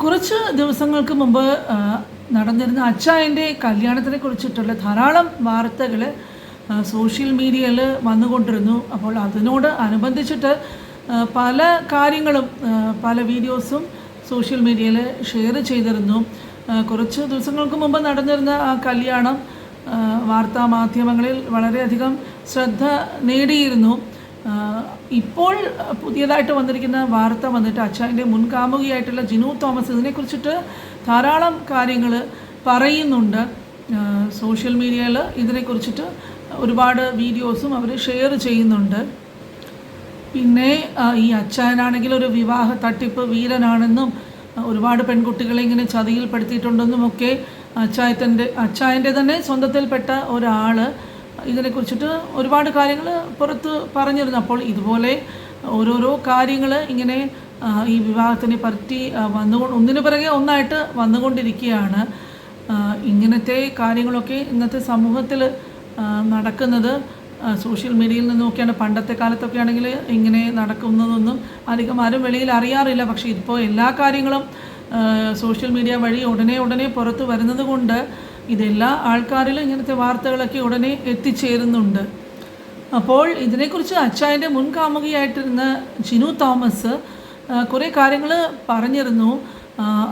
കുറച്ച് ദിവസങ്ങൾക്ക് മുമ്പ് നടന്നിരുന്ന അച്ചായൻ്റെ കല്യാണത്തിനെ കുറിച്ചിട്ടുള്ള ധാരാളം വാർത്തകൾ സോഷ്യൽ മീഡിയയിൽ വന്നുകൊണ്ടിരുന്നു. അപ്പോൾ അതിനോട് അനുബന്ധിച്ചിട്ട് പല കാര്യങ്ങളും പല വീഡിയോസും സോഷ്യൽ മീഡിയയിൽ ഷെയർ ചെയ്തിരുന്നു. കുറച്ച് ദിവസങ്ങൾക്ക് മുമ്പ് നടന്നിരുന്ന ആ കല്യാണം വാർത്താ മാധ്യമങ്ങളിൽ വളരെയധികം ശ്രദ്ധ നേടിയിരുന്നു. ഇപ്പോൾ പുതിയതായിട്ട് വന്നിരിക്കുന്ന വാർത്ത വന്നിട്ട് അച്ചായൻ്റെ മുൻകാമുകിയായിട്ടുള്ള ജിനു തോമസ് ഇതിനെക്കുറിച്ചിട്ട് ധാരാളം കാര്യങ്ങൾ പറയുന്നുണ്ട്. സോഷ്യൽ മീഡിയയിൽ ഇതിനെക്കുറിച്ചിട്ട് ഒരുപാട് വീഡിയോസും അവർ ഷെയർ ചെയ്യുന്നുണ്ട്. പിന്നെ ഈ അച്ചായനാണെങ്കിൽ ഒരു വിവാഹ തട്ടിപ്പ് വീരനാണെന്നും ഒരുപാട് പെൺകുട്ടികളെ ഇങ്ങനെ ചതിയിൽപ്പെടുത്തിയിട്ടുണ്ടെന്നുമൊക്കെ അച്ചായൻ്റെ തന്നെ സ്വന്തത്തിൽപ്പെട്ട ഒരാൾ ഇതിനെക്കുറിച്ചിട്ട് ഒരുപാട് കാര്യങ്ങൾ പുറത്ത് പറഞ്ഞിരുന്നു. അപ്പോൾ ഇതുപോലെ ഓരോരോ കാര്യങ്ങൾ ഇങ്ങനെ ഈ വിവാഹത്തിനെ പറ്റി ഒന്നിനു പിറകെ ഒന്നായിട്ട് വന്നുകൊണ്ടിരിക്കുകയാണ്. ഇങ്ങനത്തെ കാര്യങ്ങളൊക്കെ ഇന്നത്തെ സമൂഹത്തിൽ നടക്കുന്നത് സോഷ്യൽ മീഡിയയിൽ നിന്ന് നോക്കിയാണ്. പണ്ടത്തെ കാലത്തൊക്കെ ആണെങ്കിൽ ഇങ്ങനെ നടക്കുന്നതൊന്നും അധികം ആരും വെളിയിൽ അറിയാറില്ല. പക്ഷേ ഇപ്പോൾ എല്ലാ കാര്യങ്ങളും സോഷ്യൽ മീഡിയ വഴി ഉടനെ പുറത്ത് വരുന്നത് കൊണ്ട് ഇതെല്ലാ ആൾക്കാരിലും ഇങ്ങനത്തെ വാർത്തകളൊക്കെ ഉടനെ എത്തിച്ചേരുന്നുണ്ട്. അപ്പോൾ ഇതിനെക്കുറിച്ച് അച്ചായൻ്റെ മുൻകാമുകിയായിട്ടിരുന്ന ജിനു തോമസ് കുറേ കാര്യങ്ങൾ പറഞ്ഞിരുന്നു.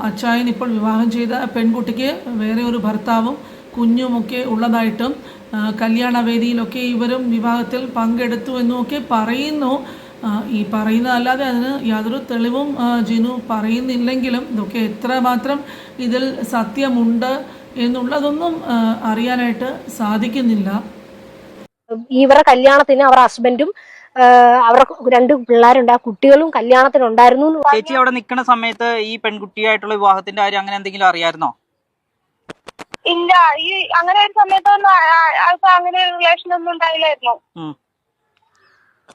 അച്ചായൻ ഇപ്പോൾ വിവാഹം ചെയ്ത പെൺകുട്ടിക്ക് വേറെ ഒരു ഭർത്താവും കുഞ്ഞുമൊക്കെ ഉള്ളതായിട്ടും കല്യാണവേദിയിലൊക്കെ ഇവരും വിവാഹത്തിൽ പങ്കെടുത്തു എന്നുമൊക്കെ പറയുന്നു. ഈ പറയുന്നതല്ലാതെ അതിന് യാതൊരു തെളിവും ജിനു പറയുന്നില്ലെങ്കിലും ഇതൊക്കെ എത്രമാത്രം ഇതിൽ സത്യമുണ്ട് എന്നുള്ളതൊന്നും അറിയാനായിട്ട് സാധിക്കുന്നില്ല. ഇവരുടെ കല്യാണത്തിന് അവർ ഹസ്ബൻഡും അവരുടെ 2 പിള്ളേരുണ്ട്, ആ കുട്ടികളും കല്യാണത്തിനുണ്ടായിരുന്നു. ചേച്ചി അവിടെ നിൽക്കുന്ന സമയത്ത് ഈ പെൺകുട്ടിയായിട്ടുള്ള വിവാഹത്തിന്റെ കാര്യം അങ്ങനെ എന്തെങ്കിലും അറിയായിരുന്നോ? ഇല്ല, ഈ അങ്ങനെ ഒരു സമയത്തൊന്നും അങ്ങനെ ഒരു റിലേഷൻ ഒന്നും ഉണ്ടായില്ലായിരുന്നു.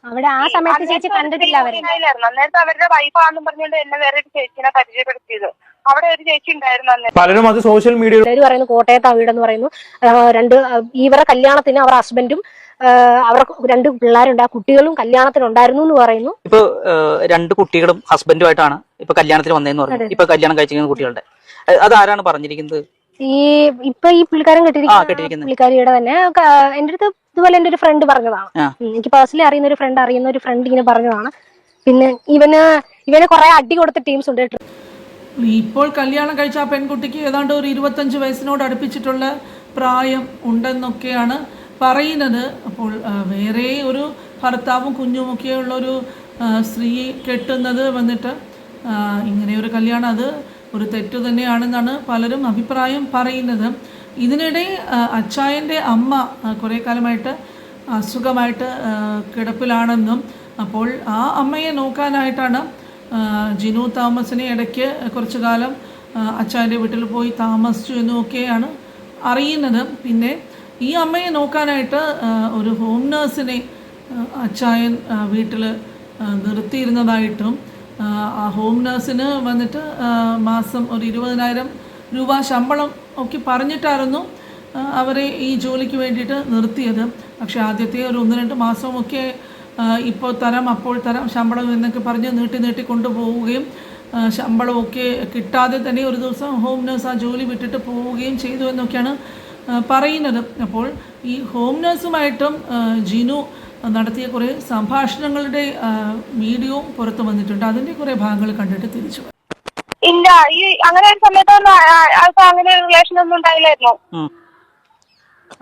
അവിടെ ആ സമയത്ത് ചേച്ചി കണ്ടിട്ടില്ല അവരെ. അന്നേരത്തെ അവരുടെ വൈഫാണെന്നും പറഞ്ഞുകൊണ്ട് എന്നെ വേറെ ഒരു ചേച്ചിനെ പരിചയപ്പെടുത്തിയത്. അവിടെ ഒരു ചേച്ചി ഉണ്ടായിരുന്നു അന്നേരം. പലരും അത് സോഷ്യൽ മീഡിയയിൽ പറയുന്നു കോട്ടയത്ത് വീടെന്ന് പറയുന്നു. ഇവരുടെ കല്യാണത്തിന് അവർ ഹസ്ബൻഡും അവരുടെ 2 പിള്ളേരുണ്ട്, ആ കുട്ടികളും കല്യാണത്തിനുണ്ടായിരുന്നു എന്ന് പറയുന്നു. ഇപ്പൊ 2 കുട്ടികളും ഹസ്ബൻഡുമായിട്ടാണ് ഇപ്പൊ കല്യാണത്തിന് വന്നതെന്ന് പറഞ്ഞു. ഇപ്പൊ കല്യാണം കഴിച്ചിരിക്കുന്ന കുട്ടികളുടെ അതാരാണ് പറഞ്ഞിരിക്കുന്നത്? ഈ പുള്ളിക്കാരൻ കെട്ടിരിക്കുന്ന പുള്ളിക്കാരിയുടെ തന്നെ എന്റെ അടുത്ത് ഇതുപോലെ എന്റെ ഒരു ഫ്രണ്ട് പറഞ്ഞതാണ്. എനിക്ക് പേഴ്സണലി അറിയുന്ന ഒരു ഫ്രണ്ട് ഇങ്ങനെ പറഞ്ഞതാണ്. പിന്നെ ഇവന് കുറെ അടി കൊടുത്ത ടീംസ് ഉണ്ട്. ഇപ്പോൾ കല്യാണം കഴിച്ച ആ പെൺകുട്ടിക്ക് ഏതാണ്ട് ഒരു 25 വയസ്സിനോട് അടുപ്പിച്ചിട്ടുള്ള പ്രായം ഉണ്ടെന്നൊക്കെയാണ് പറയുന്നത്. അപ്പോൾ വേറെ ഒരു ഭർത്താവും കുഞ്ഞുമൊക്കെ ഉള്ളൊരു സ്ത്രീ കെട്ടുന്നത് വന്നിട്ട് ഇങ്ങനെയൊരു കല്യാണം അത് ഒരു തെറ്റു തന്നെയാണെന്നാണ് പലരും അഭിപ്രായം പറയുന്നത്. ഇതിനിടെ അച്ചായൻ്റെ അമ്മ കുറേ കാലമായിട്ട് അസുഖമായിട്ട് കിടപ്പിലാണെന്നും അപ്പോൾ ആ അമ്മയെ നോക്കാനായിട്ടാണ് ജിനു തോമസിനെ ഇടയ്ക്ക് കുറച്ചു കാലം അച്ചായൻ്റെ വീട്ടിൽ പോയി താമസിച്ചു എന്നുമൊക്കെയാണ് അറിയുന്നത്. പിന്നെ ഈ അമ്മയെ നോക്കാനായിട്ട് ഒരു ഹോം നേഴ്സിനെ അച്ചായൻ വീട്ടിൽ നിർത്തിയിരുന്നതായിട്ടും ആ ഹോം നേഴ്സിന് വന്നിട്ട് മാസം ഒരു 20,000 രൂപ ശമ്പളം ഒക്കെ പറഞ്ഞിട്ടായിരുന്നു അവരെ ഈ ജോലിക്ക് വേണ്ടിയിട്ട് നിർത്തിയത്. പക്ഷേ ആദ്യത്തെ ഒരു 1-2 മാസമൊക്കെ ഇപ്പോൾ തരാം അപ്പോൾ തരാം ശമ്പളം എന്നൊക്കെ പറഞ്ഞ് നീട്ടി കൊണ്ടുപോവുകയും ശമ്പളമൊക്കെ കിട്ടാതെ തന്നെ ഒരു ദിവസം ഹോം നേഴ്സ് ആ ജോലി വിട്ടിട്ട് പോവുകയും ചെയ്തു എന്നൊക്കെയാണ് പറയുന്നത്. അപ്പോൾ ഈ ഹോം നേഴ്സുമായിട്ടും ജിനു നടത്തിയ കുറേ സംഭാഷണങ്ങളുടെ വീഡിയോ പുറത്തു വന്നിട്ടുണ്ട്. അതിൻ്റെ കുറേ ഭാഗങ്ങൾ കണ്ടിട്ട് തിരിച്ചു. ഇല്ല, ഈ അങ്ങനെ ഒരു സമയത്തൊന്നും അങ്ങനെ ഒരു റിലേഷൻ ഒന്നും ഉണ്ടായില്ലായിരുന്നു.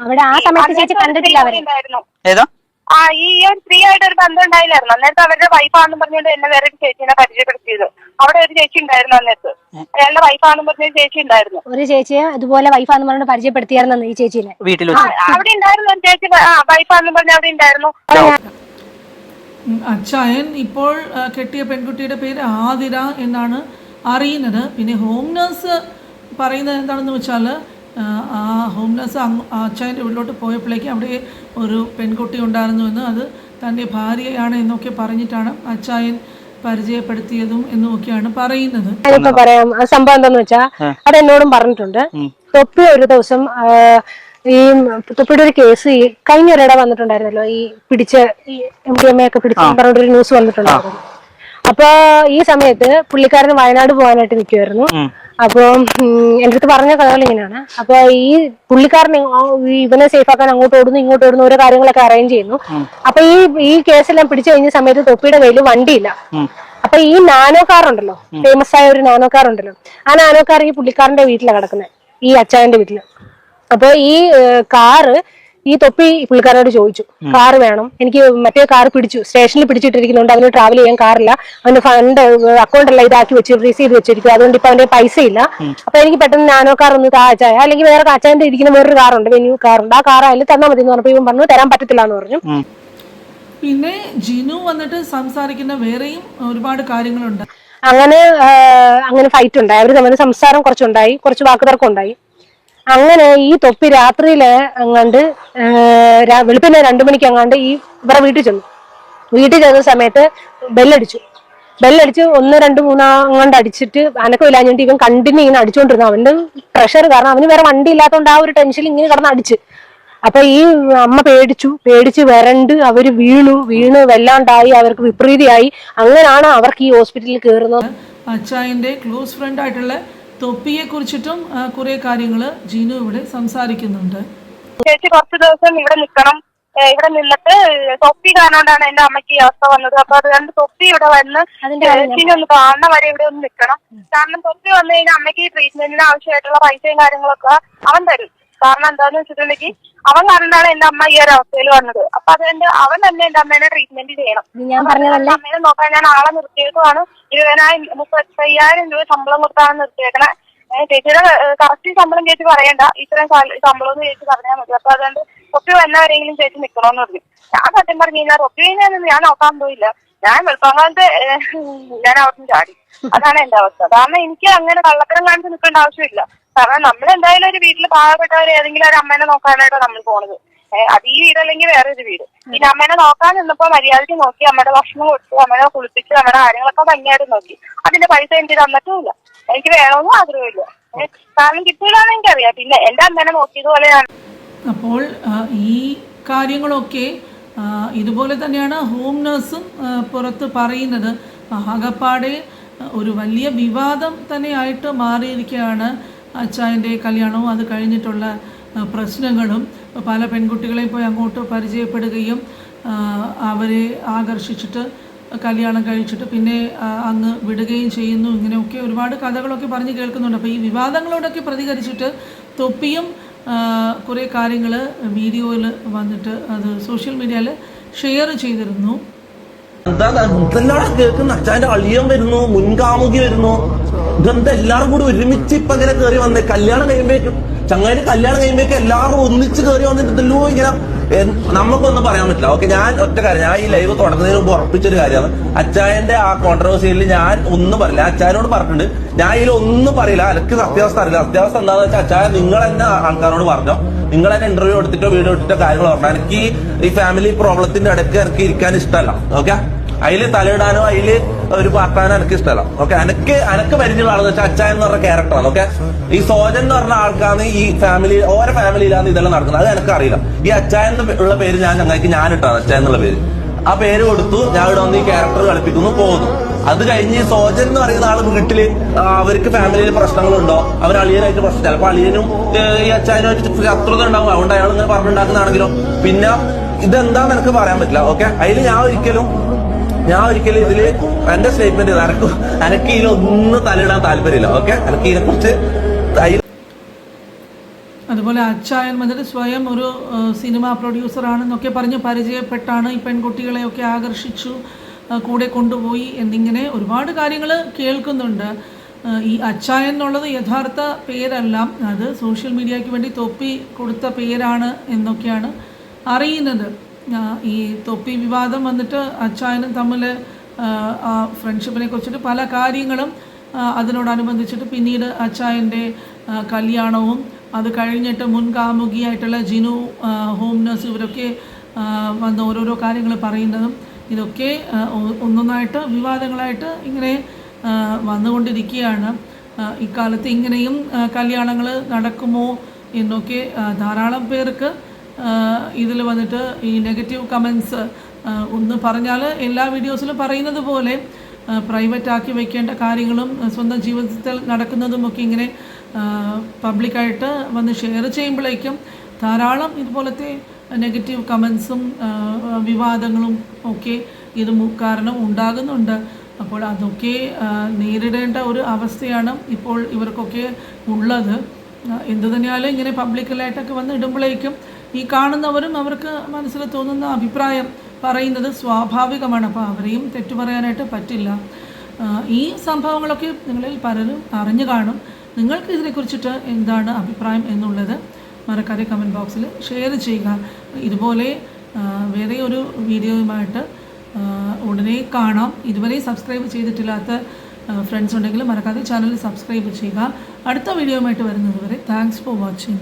അവിടെ ആ സമയത്ത് ചേച്ചി കണ്ടിട്ടില്ല അവരെ. ഈ ഒരു സ്ത്രീ ആയിട്ട് ഒരു ബന്ധം ഉണ്ടായില്ലായിരുന്നു. അന്നേരത്തെ അവരുടെ വൈഫാണെന്നും പറഞ്ഞുകൊണ്ട് എന്നെ വേറെ ഒരു ചേച്ചിനെ പരിചയപ്പെടുത്തിയത്. അവിടെ ഒരു ചേച്ചി ഉണ്ടായിരുന്നു അന്നേരത്ത്. അയാളുടെ വൈഫാണെന്ന് പറഞ്ഞ ചേച്ചി ഉണ്ടായിരുന്നു. ഒരു ചേച്ചിയെ ഇതുപോലെ വൈഫാന്ന് പറഞ്ഞ് പരിചയപ്പെടുത്തിയായിരുന്നു ഈ ചേച്ചിനെ വീട്ടിൽ. അവിടെ ഉണ്ടായിരുന്നു ഒരു ചേച്ചി വൈഫാണെന്ന് പറഞ്ഞ അവിടെ ഉണ്ടായിരുന്നു. അച്ചായൻ ഇപ്പോൾ കെട്ടിയ പെൺകുട്ടിയുടെ പേര് ആതിര എന്നാണ് അറിയുന്നത്. പിന്നെ ഹോം നേഴ്സ് പറയുന്നത് എന്താണെന്ന് വെച്ചാൽ ആ ഹോം നേഴ്സ് അച്ചായൻ്റെ വീട്ടിലോട്ട് പോയപ്പോഴേക്കും അവിടെ ഒരു പെൺകുട്ടി ഉണ്ടായിരുന്നുവെന്ന് അത് തൻ്റെ ഭാര്യയാണ് എന്നൊക്കെ പറഞ്ഞിട്ടാണ് അച്ചായൻ പരിചയപ്പെടുത്തിയതും എന്നൊക്കെയാണ് പറയുന്നത്. പറയാം സംഭവം എന്താന്ന് വെച്ചാ അത് എന്നോടും പറഞ്ഞിട്ടുണ്ട്. തൊപ്പി ഒരു ദിവസം ഈ തൊപ്പിയുടെ ഒരു കേസ് കഴിഞ്ഞ ഒരിടെ വന്നിട്ടുണ്ടായിരുന്നല്ലോ, ഈ പിടിച്ച MDMA ഒക്കെ പിടിച്ച പറഞ്ഞൊരു ന്യൂസ് വന്നിട്ടുണ്ടായിരുന്നു. അപ്പൊ ഈ സമയത്ത് പുള്ളിക്കാരന് വയനാട് പോകാനായിട്ട് നിൽക്കുമായിരുന്നു. അപ്പൊ എന്റെ അടുത്ത് പറഞ്ഞ കഥകൾ ഇങ്ങനെയാണ്. അപ്പൊ ഈ പുള്ളിക്കാരൻ ഇവനെ സേഫ് ആക്കാൻ അങ്ങോട്ട് ഓടുന്നു ഇങ്ങോട്ട് ഓടുന്നു, ഓരോ കാര്യങ്ങളൊക്കെ അറേഞ്ച് ചെയ്യുന്നു. അപ്പൊ ഈ കേസെല്ലാം പിടിച്ചു കഴിഞ്ഞ സമയത്ത് തൊപ്പിയുടെ കയ്യിൽ വണ്ടിയില്ല. അപ്പൊ ഈ നാനോ കാർ ഉണ്ടല്ലോ, ഫേമസ് ആയ ഒരു നാനോ കാർ ഉണ്ടല്ലോ, ആ നാനോ കാർ ഈ പുള്ളിക്കാരന്റെ വീട്ടിലാണ് കിടക്കുന്നത്, ഈ അച്ചായന്റെ വീട്ടില്. അപ്പൊ ഈ കാറ് ഈ തൊപ്പി പുള്ളിക്കാരനോട് ചോദിച്ചു, കാറ് വേണം എനിക്ക്, മറ്റേ കാർ പിടിച്ചു സ്റ്റേഷനിൽ പിടിച്ചിട്ടിരിക്കുന്നുണ്ട്, അവന് ട്രാവൽ ചെയ്യാൻ കാറില്ല, അവന്റെ ഫണ്ട് അക്കൗണ്ട് എല്ലാം ഇതാക്കി വെച്ച് ഫ്രീസ് ചെയ്ത് വെച്ചിരിക്കും, അതുകൊണ്ട് ഇപ്പൊ അവന്റെ പൈസ ഇല്ല. അപ്പൊ എനിക്ക് പെട്ടെന്ന് നാനോ കാർ ഒന്ന് അച്ചായ, അല്ലെങ്കിൽ വേറെ അച്ചായന്റെ ഇരിക്കുന്ന വേറൊരു കാറുണ്ട്, വെന്യൂ കാറുണ്ട്, ആ കാർ അതിൽ തന്നാൽ മതി എന്ന് പറഞ്ഞപ്പോ ഇവൻ പറഞ്ഞു തരാൻ പറ്റത്തില്ല എന്ന് പറഞ്ഞു. പിന്നെ ജിനു വന്നിട്ട് സംസാരിക്കുന്ന വേറെയും ഒരുപാട് കാര്യങ്ങളുണ്ട്. അങ്ങനെ ഫൈറ്റ് ഉണ്ടായി, അവര് തമ്മിൽ സംസാരം കുറച്ചുണ്ടായി, കുറച്ച് വാക്കുതർക്കം ഉണ്ടായി. അങ്ങനെ ഈ തൊപ്പി രാത്രിയില് അങ്ങാണ്ട് വെളുപ്പിന് 2 മണിക്ക് അങ്ങാണ്ട് ഈ ഇവരെ വീട്ടിൽ ചെന്ന സമയത്ത് ബെല്ലടിച്ചു 1 2 3 അങ്ങാണ്ട് അടിച്ചിട്ട് അനക്കമില്ലാഞ്ഞിട്ട് ഇവൻ കണ്ടിന്യൂ ഇങ്ങനെ അടിച്ചുകൊണ്ടിരുന്നു. അവന്റെ പ്രഷർ കാരണം അവന് വേറെ വണ്ടി ഇല്ലാത്തതുകൊണ്ട് ആ ഒരു ടെൻഷനിൽ ഇങ്ങനെ കിടന്ന് അടിച്ച്. അപ്പൊ ഈ അമ്മ പേടിച്ച് വരണ്ട് അവര് വീണ് വല്ലാണ്ടായി, അവർക്ക് വിപരീതിയായി. അങ്ങനെയാണ് അവർക്ക് ഈ ഹോസ്പിറ്റലിൽ കയറുന്നത്. അച്ചായന്റെ ക്ലോസ് ഫ്രണ്ട് ആയിട്ടുള്ള തൊപ്പിയെ കുറിച്ചിട്ടും കുറെ കാര്യങ്ങള് ജിനു ഇവിടെ സംസാരിക്കുന്നുണ്ട്. ചേച്ചി കുറച്ച് ദിവസം ഇവിടെ നിൽക്കണം, ഇവിടെ നിന്നിട്ട് തൊപ്പി കാണാണ്ടാണ് എന്റെ അമ്മയ്ക്ക് ഈ അവസ്ഥ വന്നത്. അപ്പൊ അതുകൊണ്ട് തൊപ്പി ഇവിടെ വന്ന് ചേച്ചിനെ ഒന്ന് കാണുന്ന വരെ ഇവിടെ ഒന്ന് നിൽക്കണം. കാരണം തൊപ്പി വന്നു കഴിഞ്ഞാൽ അമ്മയ്ക്ക് ഈ ട്രീറ്റ്മെന്റിന് ആവശ്യമായിട്ടുള്ള പൈസയും കാര്യങ്ങളൊക്കെ അവൻ തരും. കാരണം എന്താന്ന് വെച്ചിട്ടുണ്ടെങ്കിൽ അവൻ കാരണമാണ് എന്റെ അമ്മ ഈ ഒരു അവസ്ഥയിൽ വന്നത്. അപ്പൊ അതുകൊണ്ട് അവൻ തന്നെ എന്റെ അമ്മേനെ ട്രീറ്റ്മെന്റ് ചെയ്യണം. അമ്മേനെ നോക്കാൻ ഞാൻ ആളെ നിർത്തിയേക്കുവാണ്. 35,000 രൂപ ശമ്പളം കൊടുത്താണ് നിർത്തിയേക്കണേ. ചേച്ചിയുടെ കറക്റ്റ് ശമ്പളം ചേച്ചി പറയണ്ട, ഇത്രയും ശമ്പളം എന്ന് ചേച്ചി പറഞ്ഞാൽ മതി. അപ്പൊ അതുകൊണ്ട് തൊപ്പി വന്നവരെങ്കിലും ചേച്ചി നിക്കണോന്ന് പറഞ്ഞു. ഞാൻ സത്യം പറഞ്ഞു കഴിഞ്ഞാൽ തൊപ്പി കഴിഞ്ഞാൽ ഞാൻ നോക്കാൻ പോയില്ല. ഞാൻ വെളുപ്പാങ്കാലത്ത് ഞാൻ അവിടുന്ന് ചാടി. അതാണ് എന്റെ അവസ്ഥ. കാരണം എനിക്ക് അങ്ങനെ കള്ളത്തരം കാണിച്ച് നിൽക്കേണ്ട ആവശ്യമില്ല. കാരണം നമ്മളെന്തായാലും ഒരു വീട്ടിൽ പാവപ്പെട്ടവർ ഏതെങ്കിലും ഒരു അമ്മേനെ നോക്കാനായിട്ടാണ് നമ്മൾ പോണത്. അത് ഈ വീടല്ലെങ്കിൽ വേറെ ഒരു വീട്. പിന്നെ അമ്മേനെ നോക്കാൻ നിന്നപ്പോ മര്യാദയ്ക്ക് നോക്കി, അമ്മയുടെ ഭക്ഷണം കൊടുത്തു, അമ്മേനെ കുളിപ്പിച്ച്, അമ്മയുടെ കാര്യങ്ങളൊക്കെ ഭംഗിയായിട്ട് നോക്കി. അതിന്റെ പൈസ എനിക്ക് തന്നിട്ടുമില്ല. എനിക്ക് വേണമെന്നും ആഗ്രഹമില്ല. കാരണം കിട്ടൂലെന്ന് എനിക്കറിയാം. പിന്നെ എന്റെ അമ്മേനെ നോക്കിയതുപോലെയാണ്. അപ്പോൾ ഈ കാര്യങ്ങളൊക്കെ ഇതുപോലെ തന്നെയാണ് ഹോം നഴ്സും പുറത്ത് പറയുന്നത്. ആകപ്പാടെ ഒരു വലിയ വിവാദം തന്നെയായിട്ട് മാറിയിരിക്കുകയാണ് അച്ചായൻ്റെ കല്യാണവും അത് കഴിഞ്ഞിട്ടുള്ള പ്രശ്നങ്ങളും. പല പെൺകുട്ടികളെയും പോയി അങ്ങോട്ട് പരിചയപ്പെടുകയും അവരെ ആകർഷിച്ചിട്ട് കല്യാണം കഴിച്ചിട്ട് പിന്നെ അങ്ങ് വിടുകയും ചെയ്യുന്നു. ഇങ്ങനെയൊക്കെ ഒരുപാട് കഥകളൊക്കെ പറഞ്ഞ് കേൾക്കുന്നുണ്ട്. അപ്പോൾ ഈ വിവാദങ്ങളോടൊക്കെ പ്രതികരിച്ചിട്ട് തൊപ്പിയും കുറേ കാര്യങ്ങൾ വീഡിയോയിൽ വന്നിട്ട് അത് സോഷ്യൽ മീഡിയയിൽ ഷെയർ ചെയ്തിരുന്നു. കേൾക്കുന്ന അച്ചായന്റെ അളിയൻ വരുന്നു, മുൻകാമുകി വരുന്നു, ഇതെന്താ എല്ലാവരും കൂടി ഒരുമിച്ച് ഇപ്പൊ ഇങ്ങനെ കയറി വന്നേ. കല്യാണം കഴിയുമ്പോഴേക്കും ചങ്ങായിന്റെ കല്യാണം കഴിയുമ്പോഴേക്കും എല്ലാവരും ഒന്നിച്ച് കയറി വന്നിട്ടല്ലോ. ഇങ്ങനെ നമുക്കൊന്നും പറയാൻ പറ്റില്ല. ഓക്കെ, ഞാൻ ഒറ്റ കാര്യം, ഞാൻ ഈ ലൈവ് തുടങ്ങുന്നതിന് മുമ്പ് ഉറപ്പിച്ചൊരു കാര്യമാണ്, അച്ചായന്റെ ആ കോൺട്രവേഴ്സിയിൽ ഞാൻ ഒന്നും പറയില്ല. അച്ചായനോട് പറഞ്ഞിട്ടുണ്ട്, ഞാൻ ഇതിൽ ഒന്നും പറയില്ല. എനിക്ക് സത്യാവസ്ഥ അറിയില്ല. സത്യാവസ്ഥ എന്താണെന്ന് വെച്ചാൽ അച്ചായ നിങ്ങൾ തന്നെ ആൾക്കാരോട് പറഞ്ഞോ, നിങ്ങൾ തന്നെ ഇന്റർവ്യൂ എടുത്തിട്ടോ വീഡിയോ എടുത്തിട്ടോ കാര്യങ്ങൾ പറഞ്ഞോ. എനിക്ക് ഈ ഫാമിലി പ്രോബ്ലത്തിന്റെ ഇടയ്ക്ക് എനിക്ക് ഇരിക്കാൻ ഇഷ്ടമല്ല. ഓക്കെ, അതില് തലയിടാനോ അതില് ഒരു പാർട്ടാനോ എനിക്ക് ഇഷ്ടമല്ല. ഓക്കെ, അനക്ക് പരിചയമുള്ള ആളെന്ന് വെച്ചാൽ അച്ചായൻ എന്ന് പറഞ്ഞ ക്യാരക്ടറാണ്. ഓക്കെ, ഈ സോജൻ എന്ന് പറഞ്ഞ ആൾക്കാണ് ഈ ഫാമിലി, ഓരോ ഫാമിലിയിലാണ് ഇതെല്ലാം നടക്കുന്നത്. അത് എനിക്കറിയില്ല. ഈ അച്ചായൻ ഉള്ള പേര് ഞങ്ങൾക്ക് ഞാനിട്ടാണ് അച്ചായൻ എന്നുള്ള പേര്. ആ പേര് കൊടുത്തു, ഞാൻ ഇവിടെ വന്ന് ഈ ക്യാരക്ടർ കളിപ്പിക്കുന്നു, പോകുന്നു. അത് കഴിഞ്ഞ് സോജൻ എന്ന് പറയുന്ന ആള് വീട്ടില് അവർക്ക് ഫാമിലിയിൽ പ്രശ്നങ്ങളുണ്ടോ, അവർ അളിയനായിട്ട് പ്രശ്നം, ചിലപ്പോൾ അളിയനും ഈ അച്ചായനുമായിട്ട് ശത്രുത ഉണ്ടാവും, അതുകൊണ്ട് അയാൾ ഇങ്ങനെ പറഞ്ഞുണ്ടാക്കുന്നതാണെങ്കിലോ. പിന്നെ ഇതെന്താന്ന് എനിക്ക് പറയാൻ പറ്റില്ല. ഓക്കെ, അതിൽ ഞാൻ ഒരിക്കലും ഇതില് എന്റെ സ്റ്റേറ്റ്മെന്റ് എനിക്ക് ഇതിലൊന്നും തലയിടാൻ താല്പര്യമില്ല. ഓക്കെ, എനിക്ക് ഇതിനെ കുറിച്ച്. അതുപോലെ അച്ചായൻ വന്നിട്ട് സ്വയം ഒരു സിനിമ പ്രൊഡ്യൂസറാണെന്നൊക്കെ പറഞ്ഞ് പരിചയപ്പെട്ടാണ് ഈ പെൺകുട്ടികളെയൊക്കെ ആകർഷിച്ചു, കൂടെ കൊണ്ടുപോയി എന്നിങ്ങനെ ഒരുപാട് കാര്യങ്ങൾ കേൾക്കുന്നുണ്ട്. ഈ അച്ചായൻ എന്നുള്ളത് യഥാർത്ഥ പേരല്ല, അത് സോഷ്യൽ മീഡിയയ്ക്ക് വേണ്ടി തൊപ്പി കൊടുത്ത പേരാണ് എന്നൊക്കെയാണ് അറിയുന്നത്. ഈ തൊപ്പി വിവാദം വന്നിട്ട് അച്ചായനും തമ്മിൽ ആ ഫ്രണ്ട്ഷിപ്പിനെ കുറിച്ചിട്ട് പല കാര്യങ്ങളും അതിനോടനുബന്ധിച്ചിട്ട് പിന്നീട് അച്ചായൻ്റെ കല്യാണവും അത് കഴിഞ്ഞിട്ട് മുൻകാമുകിയായിട്ടുള്ള ജിനു, ഹോം നഴ്സ്, ഇവരൊക്കെ വന്ന് ഓരോരോ കാര്യങ്ങൾ പറയുന്നതും ഇതൊക്കെ ഒന്നൊന്നായിട്ട് വിവാദങ്ങളായിട്ട് ഇങ്ങനെ വന്നുകൊണ്ടിരിക്കുകയാണ്. ഇക്കാലത്ത് ഇങ്ങനെയും കല്യാണങ്ങൾ നടക്കുമോ എന്നൊക്കെ ധാരാളം പേർക്ക് ഇതിൽ വന്നിട്ട് ഈ നെഗറ്റീവ് കമൻസ് ഒന്ന് പറഞ്ഞാൽ എല്ലാ വീഡിയോസിലും പറയുന്നത് പോലെ പ്രൈവറ്റ് ആക്കി വയ്ക്കേണ്ട കാര്യങ്ങളും സ്വന്തം ജീവിതത്തിൽ നടക്കുന്നതുമൊക്കെ ഇങ്ങനെ പബ്ലിക്കായിട്ട് വന്ന് ഷെയർ ചെയ്യുമ്പോഴേക്കും ധാരാളം ഇതുപോലത്തെ നെഗറ്റീവ് കമൻസും വിവാദങ്ങളും ഒക്കെ ഇത് കാരണം ഉണ്ടാകുന്നുണ്ട്. അപ്പോൾ അതൊക്കെ നേരിടേണ്ട ഒരു അവസ്ഥയാണ് ഇപ്പോൾ ഇവർക്കൊക്കെ ഉള്ളത്. എന്തു തന്നെയാലും ഇങ്ങനെ പബ്ലിക്കലായിട്ടൊക്കെ വന്ന് ഇടുമ്പോഴേക്കും ഈ കാണുന്നവരും അവർക്ക് മനസ്സിൽ തോന്നുന്ന അഭിപ്രായം പറയുന്നത് സ്വാഭാവികമാണ്. അപ്പോൾ അവരെയും തെറ്റു പറയാനായിട്ട് പറ്റില്ല. ഈ സംഭവങ്ങളൊക്കെ നിങ്ങളിൽ പലരും അറിഞ്ഞു കാണും. നിങ്ങൾക്ക് ഇതിനെക്കുറിച്ചിട്ട് എന്താണ് അഭിപ്രായം എന്നുള്ളത് മറക്കാതെ കമൻറ്റ് ബോക്സിൽ ഷെയർ ചെയ്യുക. ഇതുപോലെ വേറെ ഒരു വീഡിയോയുമായിട്ട് ഉടനെ കാണാം. ഇതുവരെ സബ്സ്ക്രൈബ് ചെയ്തിട്ടില്ലാത്ത ഫ്രണ്ട്സ് ഉണ്ടെങ്കിൽ മറക്കാതെ ചാനൽ സബ്സ്ക്രൈബ് ചെയ്യുക. അടുത്ത വീഡിയോയുമായിട്ട് വരുന്നത് വരെ താങ്ക്സ് ഫോർ വാച്ചിങ്.